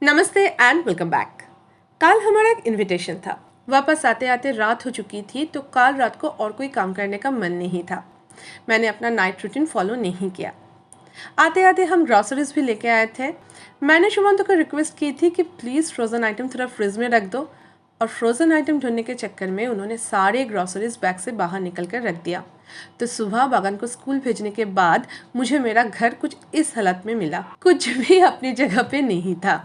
नमस्ते and welcome back. कल हमारा एक इनविटेशन था। वापस आते आते रात हो चुकी थी तो कल रात को और कोई काम करने का मन नहीं था। मैंने अपना नाइट रूटीन फॉलो नहीं किया। आते आते हम ग्रॉसरीज भी लेके आए थे। मैंने शुभंतु को रिक्वेस्ट की थी कि प्लीज़ फ्रोज़न आइटम थोड़ा फ्रिज में रख दो, और फ्रोज़न आइटम ढूंढने के चक्कर में उन्होंने सारे ग्रॉसरीज बैग से बाहर निकल कर रख दिया। तो सुबह बागन को स्कूल भेजने के बाद मुझे मेरा घर कुछ इस हालत में मिला, कुछ भी अपनी जगह पे नहीं था।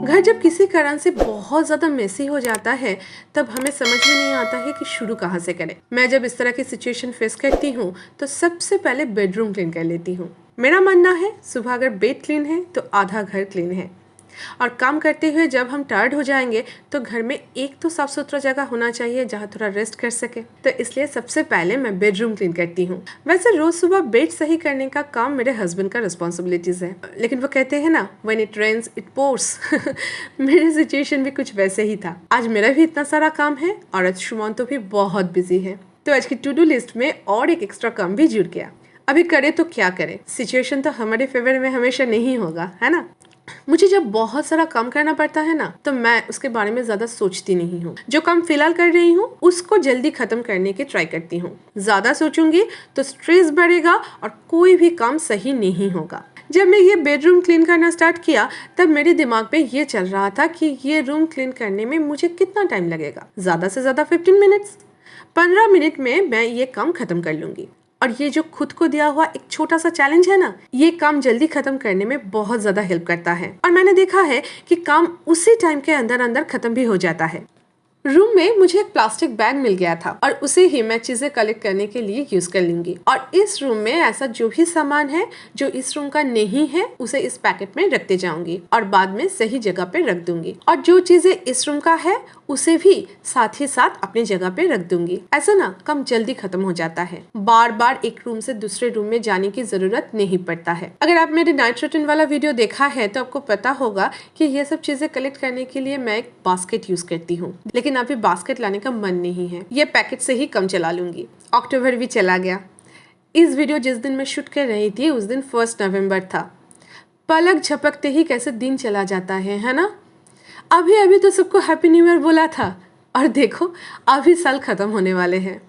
घर जब किसी कारण से बहुत ज़्यादा मेसी हो जाता है तब हमें समझ में नहीं आता है कि शुरू कहाँ से करें। मैं जब इस तरह की सिचुएशन फेस करती हूँ तो सबसे पहले बेडरूम क्लीन कर लेती हूँ। मेरा मानना है सुबह अगर बेड क्लीन है तो आधा घर क्लीन है, और काम करते हुए जब हम टायर्ड हो जाएंगे तो घर में एक तो साफ सुथरा जगह होना चाहिए जहाँ थोड़ा रेस्ट कर सके। तो इसलिए सबसे पहले मैं बेडरूम क्लीन करती हूँ। वैसे रोज सुबह बेड सही करने का काम मेरे हस्बैंड का रिस्पॉन्सिबिलिटीज है, लेकिन वो कहते हैं ना, when it rains it pours. मेरी सिचुएशन भी कुछ वैसे ही था। आज मेरा भी इतना सारा काम है और आज शुमांतो भी बहुत बिजी है, तो आज की टू डू लिस्ट में और एक एक्स्ट्रा काम भी जुड़ गया। अभी करे तो क्या करें, सिचुएशन तो हमारे फेवर में हमेशा नहीं होगा, है ना। मुझे जब बहुत सारा काम करना पड़ता है ना तो मैं उसके बारे में ज्यादा सोचती नहीं हूँ। जो काम फिलहाल कर रही हूँ उसको जल्दी खत्म करने की ट्राई करती हूँ। ज्यादा सोचूंगी तो स्ट्रेस बढ़ेगा और कोई भी काम सही नहीं होगा। जब मैं ये बेडरूम क्लीन करना स्टार्ट किया तब मेरे दिमाग में ये चल रहा था कि ये रूम क्लीन करने में मुझे कितना टाइम लगेगा। ज्यादा से ज्यादा 15 मिनट्स, 15 मिनट में मैं ये काम खत्म कर लूंगी। और ये जो खुद को दिया हुआ एक छोटा सा चैलेंज है ना, ये काम जल्दी खत्म करने में बहुत ज्यादा हेल्प करता है। और मैंने देखा है कि काम उसी टाइम के अंदर अंदर खत्म भी हो जाता है। रूम में मुझे एक प्लास्टिक बैग मिल गया था और उसे ही मैं चीजें कलेक्ट करने के लिए यूज कर लूंगी। और इस रूम में ऐसा जो भी सामान है जो इस रूम का नहीं है उसे इस पैकेट में रखते जाऊंगी और बाद में सही जगह पे रख दूंगी। और जो चीजें इस रूम का है उसे भी साथ ही साथ अपनी जगह पे रख दूंगी। ऐसा ना काम जल्दी खत्म हो जाता है। बार बार एक रूम से दूसरे रूम में जाने की जरूरत नहीं पड़ता है। अगर आप मेरे नाइट रूटीन वाला वीडियो देखा है तो आपको पता होगा कि ये सब चीजें कलेक्ट करने के लिए मैं एक बास्केट यूज करती हूँ, लेकिन अभी बास्केट लाने का मन नहीं है। ये पैकेट से ही कम चला लूंगी। अक्टूबर भी चला गया। इस वीडियो जिस दिन मैं शूट कर रही थी उस दिन 1 नवंबर था। पलक झपकते ही कैसे दिन चला जाता है ना। अभी अभी तो सबको हैप्पी न्यू ईयर बोला था और देखो अभी साल खत्म होने वाले हैं।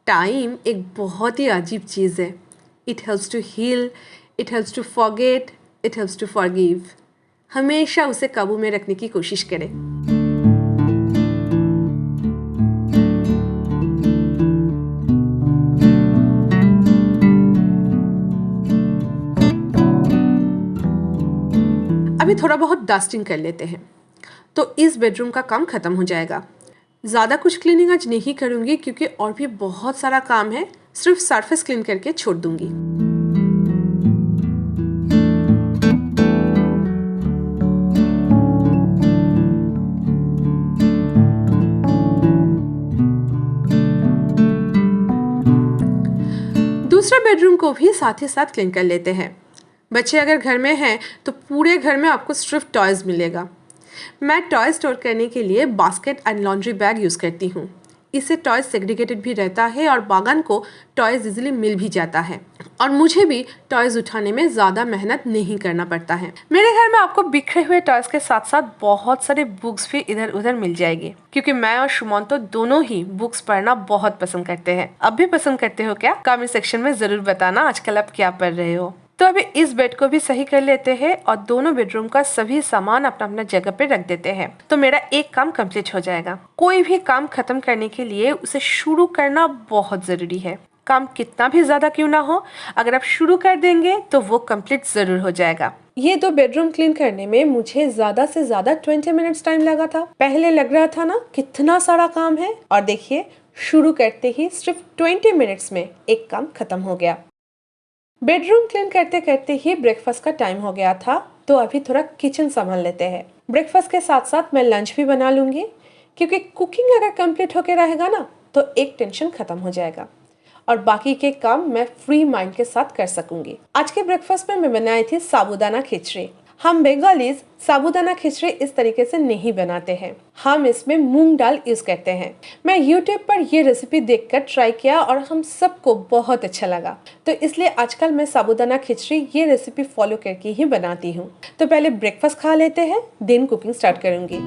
टाइम एक बहुत ही अजीब चीज़ है। It helps to heal, it helps to forget, it helps to forgive. हमेशा उसे काबू में रखने की कोशिश करें। अभी थोड़ा बहुत डस्टिंग कर लेते हैं तो इस बेडरूम का काम खत्म हो जाएगा। ज़्यादा कुछ क्लीनिंग आज नहीं करूंगी क्योंकि और भी बहुत सारा काम है। सिर्फ सरफेस क्लीन करके छोड़ दूंगी। दूसरा बेडरूम को भी साथ ही साथ क्लीन कर लेते हैं। बच्चे अगर घर में हैं तो पूरे घर में आपको सिर्फ टॉयज मिलेगा। मैं टॉय स्टोर करने के लिए basket and laundry bag use करती हूँ। इससे टॉयज सेग्रीगेटेड भी रहता है और बागान को टॉयज इजीली मिल भी जाता है, और मुझे भी टॉयज उठाने में ज्यादा मेहनत नहीं करना पड़ता है। मेरे घर में आपको बिखरे हुए टॉयज के साथ साथ बहुत सारे बुक्स भी इधर उधर मिल जाएगी, क्योंकि मैं और शुमंतो दोनों ही बुक्स पढ़ना बहुत पसंद करते हैं। अब भी पसंद करते हो क्या? कमेंट सेक्शन में जरूर बताना आजकल आप क्या पढ़ रहे हो। तो अभी इस बेड को भी सही कर लेते हैं और दोनों बेडरूम का सभी सामान अपना अपना जगह पे रख देते हैं, तो मेरा एक काम कंप्लीट हो जाएगा। कोई भी काम खत्म करने के लिए उसे शुरू करना बहुत जरूरी है। काम कितना भी ज्यादा क्यों ना हो, अगर आप शुरू कर देंगे तो वो कंप्लीट जरूर हो जाएगा। ये दो बेडरूम क्लीन करने में मुझे ज्यादा से ज्यादा 20 मिनट्स टाइम लगा था। पहले लग रहा था ना कितना सारा काम है, और देखिए शुरू करते ही सिर्फ 20 मिनट्स में एक काम खत्म हो गया। बेडरूम क्लीन करते करते ही ब्रेकफास्ट का टाइम हो गया था, तो अभी थोड़ा किचन संभाल लेते हैं। ब्रेकफास्ट के साथ साथ मैं लंच भी बना लूंगी, क्योंकि कुकिंग अगर कंप्लीट होके रहेगा ना तो एक टेंशन खत्म हो जाएगा और बाकी के काम मैं फ्री माइंड के साथ कर सकूंगी। आज के ब्रेकफास्ट में मैं बनाई थी साबूदाना खिचड़ी। हम बंगालीज साबूदाना खिचड़ी इस तरीके से नहीं बनाते हैं, हम इसमें मूंग दाल यूज करते हैं। मैं YouTube पर ये रेसिपी देखकर ट्राई किया और हम सबको बहुत अच्छा लगा, तो इसलिए आजकल मैं साबूदाना खिचड़ी ये रेसिपी फॉलो करके ही बनाती हूँ। तो पहले ब्रेकफास्ट खा लेते हैं, देन कुकिंग स्टार्ट करूंगी।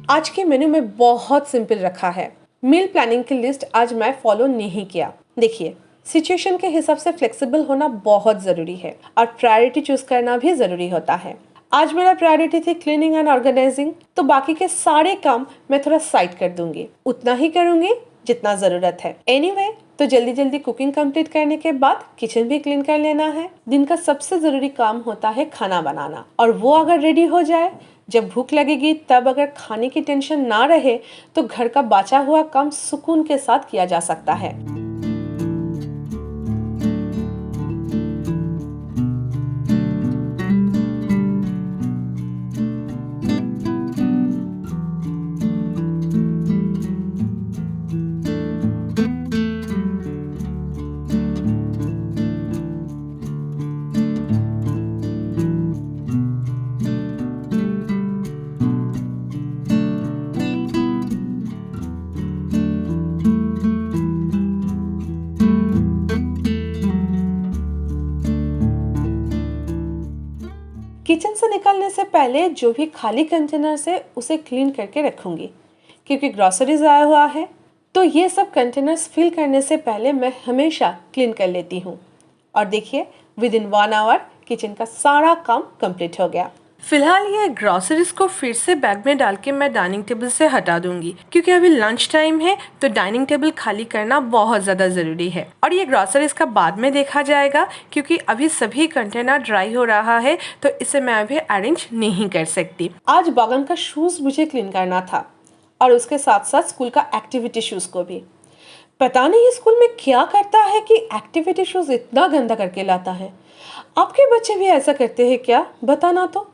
आज के मेन्यू में बहुत सिंपल रखा है। मील प्लानिंग की लिस्ट आज मैं फॉलो नहीं किया। देखिए, सिचुएशन के हिसाब से फ्लेक्सिबल होना बहुत ज़रूरी है और प्रायोरिटी चूज करना भी ज़रूरी होता है। आज मेरा प्रायोरिटी थी क्लीनिंग एंड ऑर्गेनाइजिंग, तो बाकी के सारे काम मैं थोड़ा साइड कर दूंगी, उतना ही करूंगी जितना ज़रूरत है। एनीवे, तो जल्दी जल्दी कुकिंग कंप्लीट करने के बाद किचन भी क्लीन कर लेना है। दिन का सबसे ज़रूरी काम होता है खाना बनाना, और वो अगर रेडी हो जाए, जब भूख लगेगी तब अगर खाने की टेंशन ना रहे तो घर का बचा हुआ काम सुकून के साथ किया जा सकता है। किचन से निकलने से पहले जो भी खाली कंटेनर है उसे क्लीन करके रखूंगी, क्योंकि ग्रोसरीज आया हुआ है, तो ये सब कंटेनर्स फिल करने से पहले मैं हमेशा क्लीन कर लेती हूँ। और देखिए, विद इन 1 आवर किचन का सारा काम कंप्लीट हो गया। फिलहाल ये ग्रोसरीज को फिर से बैग में डाल के मैं डाइनिंग टेबल से हटा दूंगी, क्योंकि अभी लंच टाइम है, तो डाइनिंग टेबल खाली करना बहुत ज़्यादा ज़रूरी है। और ये ग्रोसरीज का बाद में देखा जाएगा, क्योंकि अभी सभी कंटेनर ड्राई हो रहा है, तो इसे मैं अभी अरेंज नहीं कर सकती। आज बगन का शूज़ मुझे क्लीन करना था, और उसके साथ साथ स्कूल का एक्टिविटी शूज़ को भी। पता नहीं स्कूल में क्या करता है कि एक्टिविटी शूज़ इतना गंदा करके लाता है। आपके बच्चे भी ऐसा करते हैं क्या? बताना तो।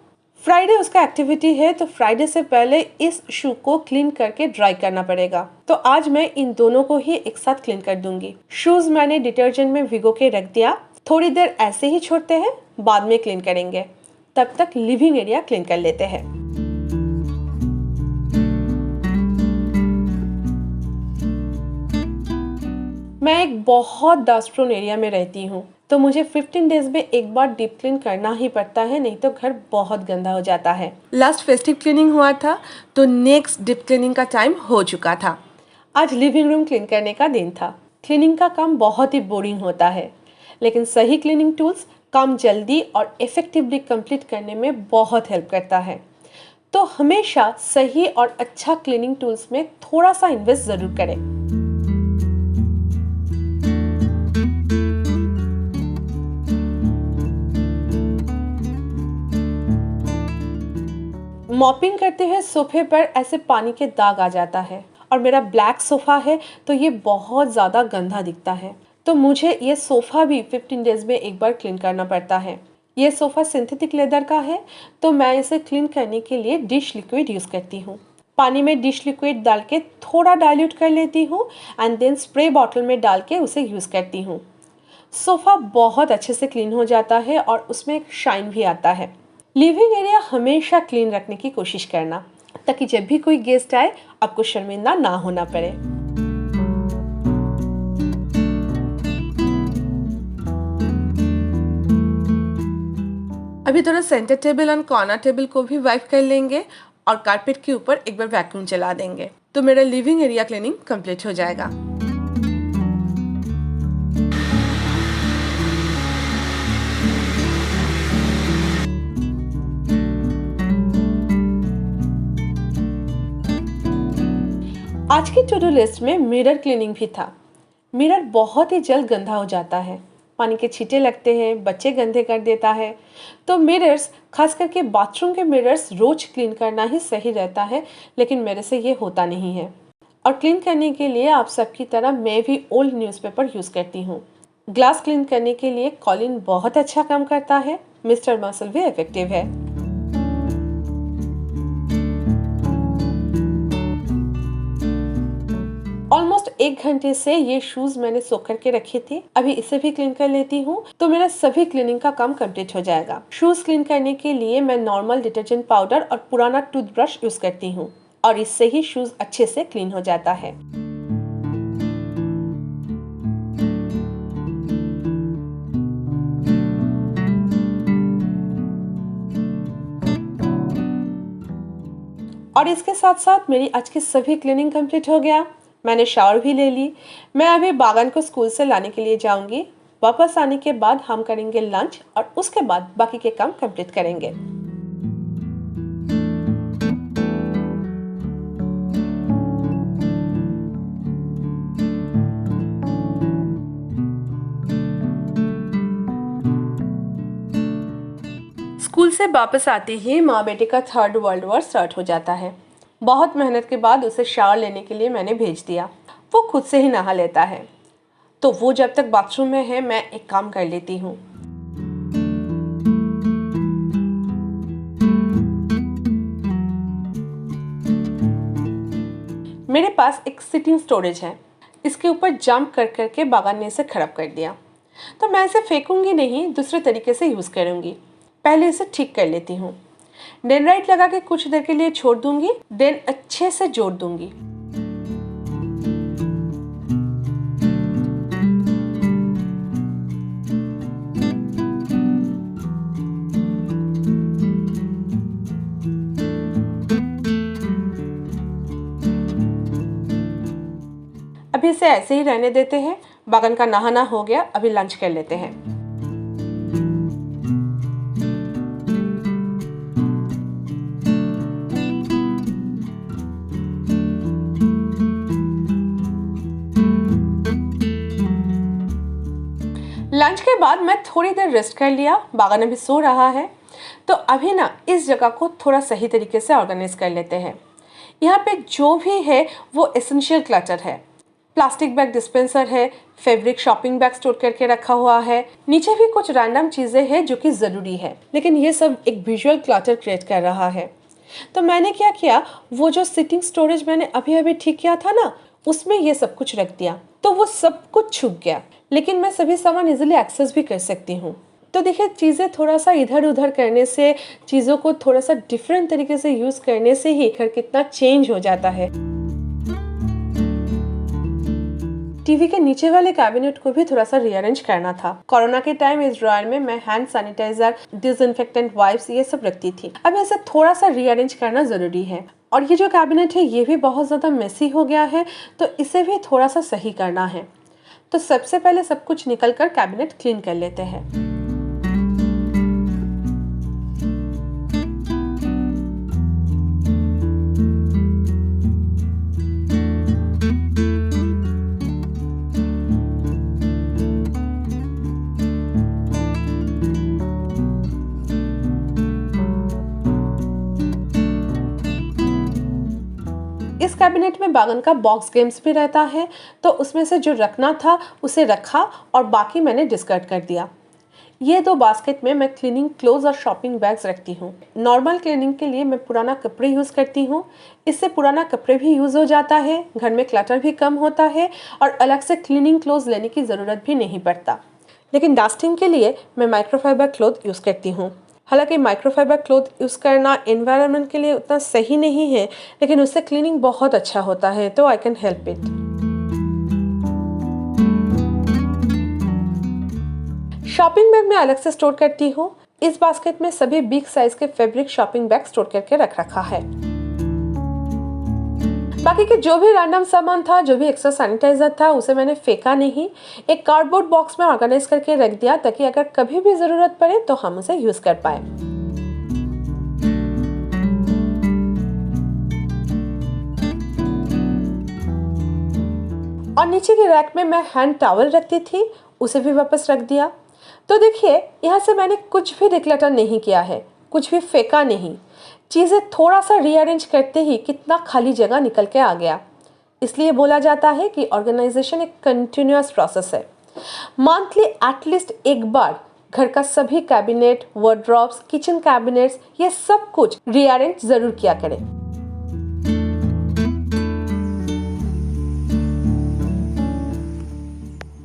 फ्राइडे उसका एक्टिविटी है, तो फ्राइडे से पहले इस शू को क्लीन करके ड्राई करना पड़ेगा। तो आज मैं इन दोनों को ही एक साथ क्लीन कर दूंगी। शूज मैंने डिटर्जेंट में भिगो के रख दिया, थोड़ी देर ऐसे ही छोड़ते हैं, बाद में क्लीन करेंगे। तब तक लिविंग एरिया क्लीन कर लेते हैं। मैं एक बहुत डस्ट प्रोन एरिया में रहती हूँ, तो मुझे 15 डेज में एक बार डीप क्लीन करना ही पड़ता है, नहीं तो घर बहुत गंदा हो जाता है। लास्ट फेस्टिव क्लीनिंग हुआ था, तो नेक्स्ट डीप क्लीनिंग का टाइम हो चुका था। आज लिविंग रूम क्लीन करने का दिन था। क्लीनिंग का काम बहुत ही बोरिंग होता है, लेकिन सही क्लीनिंग टूल्स काम जल्दी और इफेक्टिवली कंप्लीट करने में बहुत हेल्प करता है। तो हमेशा सही और अच्छा क्लीनिंग टूल्स में थोड़ा सा इन्वेस्ट ज़रूर करें। मॉपिंग करते हुए सोफे पर ऐसे पानी के दाग आ जाता है, और मेरा ब्लैक सोफा है, तो ये बहुत ज़्यादा गंदा दिखता है। तो मुझे ये सोफा भी 15 डेज में एक बार क्लीन करना पड़ता है। ये सोफा सिंथेटिक लेदर का है, तो मैं इसे क्लीन करने के लिए डिश लिक्विड यूज़ करती हूँ। पानी में डिश लिक्विड डाल के थोड़ा डाइल्यूट कर लेती हूँ, एंड देन स्प्रे बॉटल में डाल के उसे यूज़ करती हूँ। सोफा बहुत अच्छे से क्लीन हो जाता है और उसमें एक शाइन भी आता है। लिविंग एरिया हमेशा क्लीन रखने की कोशिश करना, ताकि जब भी कोई गेस्ट आए आपको शर्मिंदा ना होना पड़े। अभी थोड़ा सेंटर टेबल और कॉर्नर टेबल को भी वाइप कर लेंगे, और कारपेट के ऊपर एक बार वैक्यूम चला देंगे, तो मेरा लिविंग एरिया क्लीनिंग कंप्लीट हो जाएगा। आज की टू डू लिस्ट में मिरर क्लीनिंग भी था। मिरर बहुत ही जल्द गंदा हो जाता है, पानी के छींटे लगते हैं, बच्चे गंदे कर देता है। तो मिरर्स, खास करके बाथरूम के मिरर्स, रोज क्लीन करना ही सही रहता है, लेकिन मेरे से ये होता नहीं है। और क्लीन करने के लिए आप सबकी तरह मैं भी ओल्ड न्यूज़पेपर यूज़ करती हूँ। ग्लास क्लीन करने के लिए कॉलिन बहुत अच्छा काम करता है, मिस्टर मसल भी इफेक्टिव है। ऑलमोस्ट 1 घंटे से ये शूज मैंने सोख करके रखे थे। अभी इसे भी क्लीन कर लेती हूँ तो मेरा सभी क्लीनिंग का काम कंप्लीट हो जाएगा। शूज क्लीन करने के लिए मैं नॉर्मल डिटर्जेंट पाउडर और पुराना टूथब्रश यूज करती हूँ और इससे ही शूज अच्छे से क्लीन हो जाता है। और इसके साथ साथ मेरी आज की सभी क्लीनिंग कंप्लीट हो गया। मैंने शावर भी ले ली। मैं अभी बागन को स्कूल से लाने के लिए जाऊंगी। वापस आने के बाद हम करेंगे लंच और उसके बाद बाकी के काम कंप्लीट करेंगे। स्कूल से वापस आते ही माँ बेटे का 3rd वर्ल्ड वॉर स्टार्ट हो जाता है। बहुत मेहनत के बाद उसे शावर लेने के लिए मैंने भेज दिया। वो खुद से ही नहा लेता है, तो वो जब तक बाथरूम में है मैं एक काम कर लेती हूँ। मेरे पास एक सिटिंग स्टोरेज है। इसके ऊपर जंप कर करके बागन ने इसे खराब कर दिया, तो मैं इसे फेंकूंगी नहीं, दूसरे तरीके से यूज करूंगी। पहले इसे ठीक कर लेती हूँ। डेनराइट लगा के कुछ देर के लिए छोड़ दूंगी, देन अच्छे से जोड़ दूंगी। अभी इसे ऐसे ही रहने देते हैं। बागन का नहाना हो गया, अभी लंच कर लेते हैं। लंच के बाद मैं थोड़ी देर रेस्ट कर लिया। बागन अभी सो रहा है, तो अभी ना इस जगह को थोड़ा सही तरीके से ऑर्गेनाइज कर लेते हैं। यहाँ पे जो भी है वो एसेंशियल क्लटर है। प्लास्टिक बैग डिस्पेंसर है, फैब्रिक शॉपिंग बैग स्टोर करके रखा हुआ है, नीचे भी कुछ रैंडम चीजें हैं जो कि जरूरी है, लेकिन ये सब एक विजुअल क्लटर क्रिएट कर रहा है। तो मैंने क्या किया, वो जो सिटिंग स्टोरेज मैंने अभी अभी ठीक किया था ना, उसमें ये सब कुछ रख दिया, तो वो सब कुछ छुप गया, लेकिन मैं सभी सामान इजीली एक्सेस भी कर सकती हूँ। तो देखिए, चीज़ें थोड़ा सा इधर उधर करने से, चीज़ों को थोड़ा सा डिफरेंट तरीके से यूज़ करने से ही घर कितना चेंज हो जाता है। टीवी के नीचे वाले कैबिनेट को भी थोड़ा सा रीअरेंज करना था। कोरोना के टाइम इस ड्रॉयर में मैं हैंड सैनिटाइजर, डिसइंफेक्टेंट वाइप्स ये सब रखती थी। अब ऐसे थोड़ा सा रीअरेंज करना जरूरी है। और ये जो कैबिनेट है ये भी बहुत ज़्यादा मेसी हो गया है, तो इसे भी थोड़ा सा सही करना है। तो सबसे पहले सब कुछ निकल कर कैबिनेट क्लीन कर लेते हैं। इस कैबिनेट में बागन का बॉक्स गेम्स भी रहता है, तो उसमें से जो रखना था उसे रखा और बाकी मैंने डिस्कार्ड कर दिया। ये 2 बास्केट में मैं क्लीनिंग क्लोथ्स और शॉपिंग बैग्स रखती हूँ। नॉर्मल क्लीनिंग के लिए मैं पुराना कपड़े यूज़ करती हूँ। इससे पुराना कपड़े भी यूज़ हो जाता है, घर में क्लटर भी कम होता है और अलग से क्लीनिंग क्लोथ्स लेने की ज़रूरत भी नहीं पड़ता। लेकिन डस्टिंग के लिए मैं माइक्रोफाइबर क्लॉथ यूज़ करती हूँ। हालांकि माइक्रोफाइबर क्लॉथ यूज़ करना एनवायरनमेंट के लिए उतना सही नहीं है, लेकिन उससे क्लीनिंग बहुत अच्छा होता है, तो I can help it. Shopping bag मैं अलग से स्टोर करती हूँ। इस बास्केट में सभी बिग साइज के फैब्रिक शॉपिंग बैग स्टोर करके रख रखा है। बाकी के जो भी रैंडम सामान था, जो भी एक्स्ट्रा सैनिटाइजर था, उसे मैंने फेंका नहीं, एक कार्डबोर्ड बॉक्स में ऑर्गेनाइज करके रख दिया, ताकि अगर कभी भी जरूरत पड़े तो हम उसे यूज कर पाए। और नीचे के रैक में मैं हैंड टॉवल रखती थी, उसे भी वापस रख दिया। तो देखिए, यहाँ से मैंने कुछ भी डिक्लटर नहीं किया है, कुछ भी फेंका नहीं। चीज़ें थोड़ा सा रीअरेंज करते ही कितना खाली जगह निकल के आ गया। इसलिए बोला जाता है कि ऑर्गेनाइजेशन एक कंटिन्यूअस प्रोसेस है। मंथली एटलीस्ट एक बार घर का सभी कैबिनेट, वार्डरोब्स, किचन कैबिनेट्स, ये सब कुछ रीअरेंज जरूर किया करें।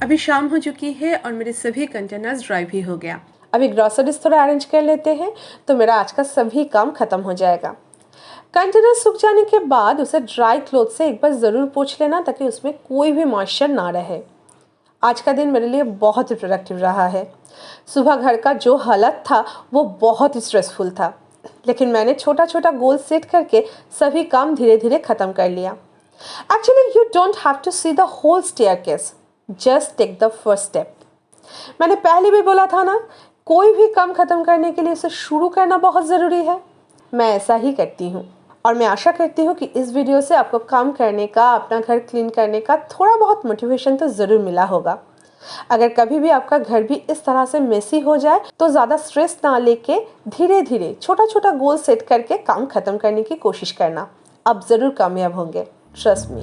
अभी शाम हो चुकी है और मेरे सभी कंटेनर्स ड्राई भी हो गया। अभी ग्रोसरीज थोड़ा अरेंज कर लेते हैं तो मेरा आज का सभी काम खत्म हो जाएगा। कंटेनर सूख जाने के बाद उसे ड्राई क्लॉथ से एक बार ज़रूर पोंछ लेना ताकि उसमें कोई भी मॉइस्चर ना रहे। आज का दिन मेरे लिए बहुत ही प्रोडक्टिव रहा है। सुबह घर का जो हालत था वो बहुत ही स्ट्रेसफुल था, लेकिन मैंने छोटा छोटा गोल सेट करके सभी काम धीरे धीरे ख़त्म कर लिया। Actually you don't have to see the whole staircase, just take the first step. मैंने पहले भी बोला था ना, कोई भी काम ख़त्म करने के लिए उसे शुरू करना बहुत ज़रूरी है। मैं ऐसा ही करती हूँ और मैं आशा करती हूँ कि इस वीडियो से आपको काम करने का, अपना घर क्लीन करने का थोड़ा बहुत मोटिवेशन तो ज़रूर मिला होगा। अगर कभी भी आपका घर भी इस तरह से मेसी हो जाए तो ज़्यादा स्ट्रेस ना लेके धीरे धीरे छोटा छोटा गोल सेट करके काम ख़त्म करने की कोशिश करना। आप ज़रूर कामयाब होंगे, ट्रस्ट मी।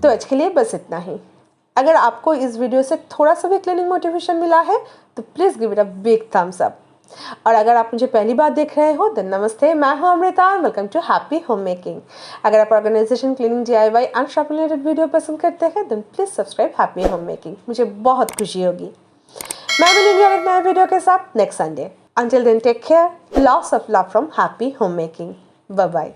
तो आज के लिए बस इतना ही। अगर आपको इस वीडियो से थोड़ा सा भी क्लीनिंग मोटिवेशन मिला है तो please give it a big thumbs up. और अगर आप मुझे पहली बार देख रहे हो तो नमस्ते, मैं हूं Amrita, welcome to Happy Home Making. अगर आप organisation, cleaning, DIY and shopping related video पसंद करते हैं तो please subscribe Happy Home Making, मुझे बहुत खुशी होगी। मैं मिलूंगी एक नए वीडियो के साथ next Sunday. Until then take care, lots of love from Happy Home Making. Bye bye.